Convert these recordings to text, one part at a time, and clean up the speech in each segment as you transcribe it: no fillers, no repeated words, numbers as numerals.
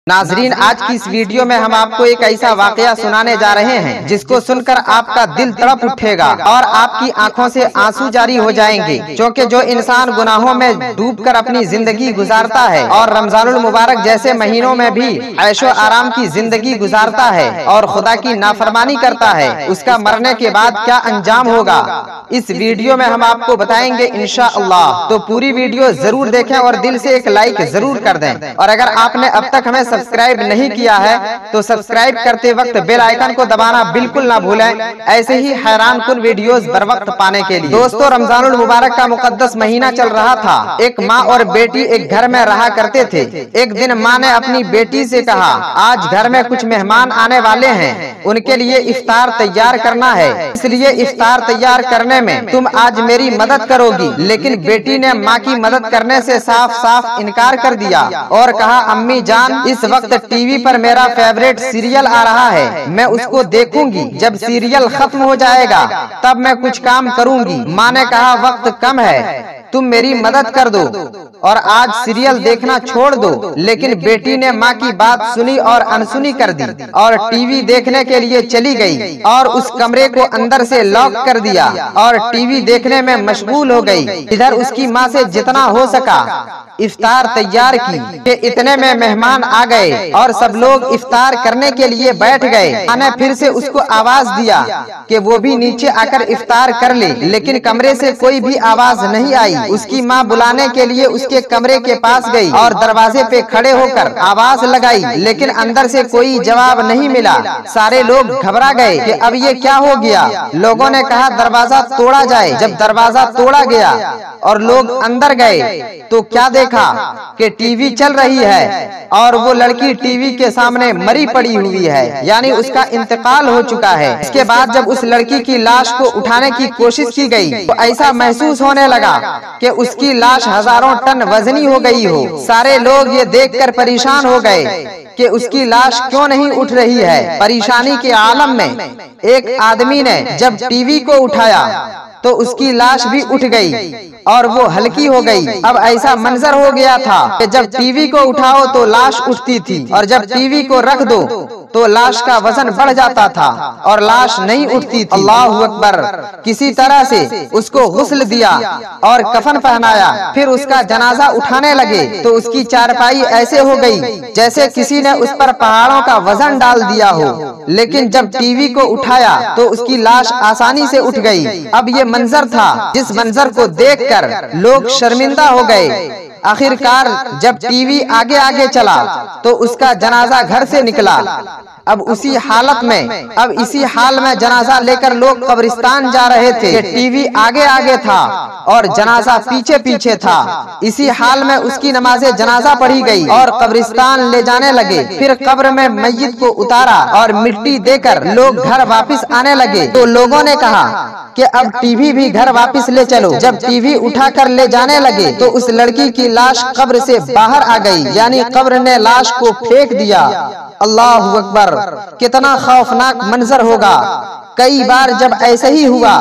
नाजरीन, आज की इस वीडियो में हम आपको एक ऐसा वाकया सुनाने जा रहे हैं जिसको सुनकर आपका दिल तड़प उठेगा और आपकी आंखों से आंसू जारी हो जाएंगे। क्योंकि जो इंसान गुनाहों में डूबकर अपनी जिंदगी गुजारता है और रमजानुल मुबारक जैसे महीनों में भी ऐशो आराम की जिंदगी गुजारता है और खुदा की नाफरमानी करता है, उसका मरने के बाद क्या अंजाम होगा, इस वीडियो में हम आपको बताएंगे इंशाअल्लाह। तो पूरी वीडियो जरूर देखें और दिल से एक लाइक जरूर कर दें। और अगर आपने अब तक हमें सब्सक्राइब नहीं किया है तो सब्सक्राइब करते वक्त बेल आइकन को दबाना बिल्कुल ना भूलें, ऐसे ही हैरान कुन वीडियोस बर वक्त पाने के लिए। दोस्तों, रमजानुल मुबारक का मुकद्दस महीना चल रहा था। एक माँ और बेटी एक घर में रहा करते थे। एक दिन माँ ने अपनी बेटी से कहा, आज घर में कुछ मेहमान आने वाले हैं, उनके लिए इफ्तार तैयार करना है, इसलिए इफ्तार तैयार करने में तुम आज मेरी मदद करोगी। लेकिन बेटी ने माँ की मदद करने से साफ साफ इनकार कर दिया और कहा, अम्मी जान, इस वक्त टीवी पर मेरा फेवरेट सीरियल आ रहा है, मैं उसको देखूंगी, जब सीरियल खत्म हो जाएगा तब मैं कुछ काम करूंगी। माँ ने कहा, वक्त कम है, तुम मेरी मदद कर दो और आज सीरियल देखना छोड़ दो। लेकिन बेटी ने माँ की बात सुनी और अनसुनी कर दी और टीवी देखने के लिए चली गई और उस कमरे को अंदर से लॉक कर दिया और टीवी देखने में मशगूल हो गई। इधर उसकी माँ से जितना हो सका इफ्तार तैयार की कि इतने में मेहमान आ गए और सब लोग इफ्तार करने के लिए बैठ गए। माँ ने फिर से उसको आवाज दिया कि वो भी नीचे आकर इफ्तार कर ले, लेकिन कमरे से कोई भी आवाज नहीं आई। उसकी माँ बुलाने के लिए उसके कमरे के पास गई और दरवाजे पे खड़े होकर आवाज लगाई, लेकिन अंदर से कोई जवाब नहीं मिला। सारे लोग घबरा गए कि अब ये क्या हो गया। लोगों ने कहा, दरवाजा तोड़ा जाए। जब दरवाजा तोड़ा गया और लोग अंदर गए तो क्या देखा कि टीवी चल रही है और वो लड़की टीवी के सामने मरी पड़ी हुई है, यानी उसका इंतकाल हो चुका है। इसके बाद जब उस लड़की की लाश को उठाने की कोशिश की गई तो ऐसा महसूस होने लगा कि उसकी लाश हजारों टन वजनी हो गई हो। सारे लोग ये देखकर परेशान हो गए कि उसकी लाश क्यों नहीं उठ रही है। परेशानी के आलम में एक आदमी ने जब टीवी को उठाया तो उसकी लाश भी उठ गई और वो हल्की हो गई। अब ऐसा मंजर हो गया था कि जब टीवी को उठाओ तो लाश उठती थी और जब टीवी को रख दो तो लाश का वजन बढ़ जाता था और लाश नहीं उठती थी। अल्लाहु अकबर। किसी तरह से उसको गुस्ल दिया और कफन पहनाया, फिर उसका जनाजा उठाने लगे तो उसकी चारपाई ऐसे हो गई जैसे किसी ने उस पर पहाड़ों का वजन डाल दिया हो। लेकिन जब टीवी को उठाया तो उसकी लाश आसानी से उठ गई। अब ये मंजर था जिस मंजर को देखकर लोग शर्मिंदा हो गए। आखिरकार जब टीवी आगे आगे चला तो उसका जनाजा घर से निकला। अब इसी हाल में जनाजा लेकर लोग कब्रिस्तान जा रहे थे। टीवी आगे आगे था और जनाजा पीछे पीछे था। इसी हाल में उसकी नमाज़े जनाजा पढ़ी गई और कब्रिस्तान ले जाने लगे। फिर कब्र में मैयत को उतारा और मिट्टी देकर लोग घर वापस आने लगे। तो लोगों ने कहा कि अब टीवी भी घर वापस ले चलो। जब टीवी उठाकर ले जाने लगे तो उस लड़की की लाश कब्र से बाहर आ गई, यानी कब्र ने लाश को फेंक दिया। अल्लाहु अकबर। कितना खौफनाक मंजर होगा। कई बार जब ऐसे ही हुआ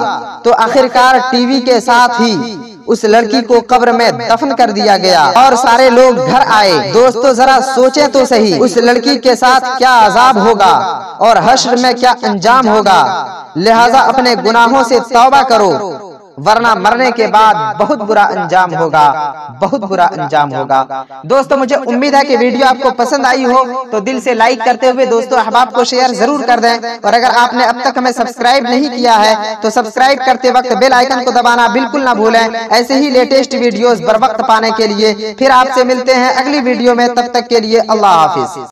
तो आखिरकार टीवी के साथ ही उस लड़की को कब्र में दफन कर दिया गया और सारे लोग घर आए। दोस्तों, जरा सोचें तो सही, उस लड़की के साथ क्या अजाब होगा और हश्र में क्या अंजाम होगा। लिहाजा अपने गुनाहों से तौबा करो, वरना मरने के बाद बहुत बुरा अंजाम होगा, बहुत बुरा अंजाम होगा। दोस्तों, मुझे उम्मीद है कि वीडियो आपको पसंद आई हो तो दिल से लाइक करते हुए दोस्तों अहबाब को शेयर जरूर कर दें। और अगर आपने अब तक हमें सब्सक्राइब नहीं किया है तो सब्सक्राइब करते वक्त बेल आइकन को दबाना बिल्कुल ना भूलें, ऐसे ही लेटेस्ट वीडियोस बर वक्त पाने के लिए। फिर आपसे मिलते हैं अगली वीडियो में, तब तक के लिए अल्लाह हाफिज।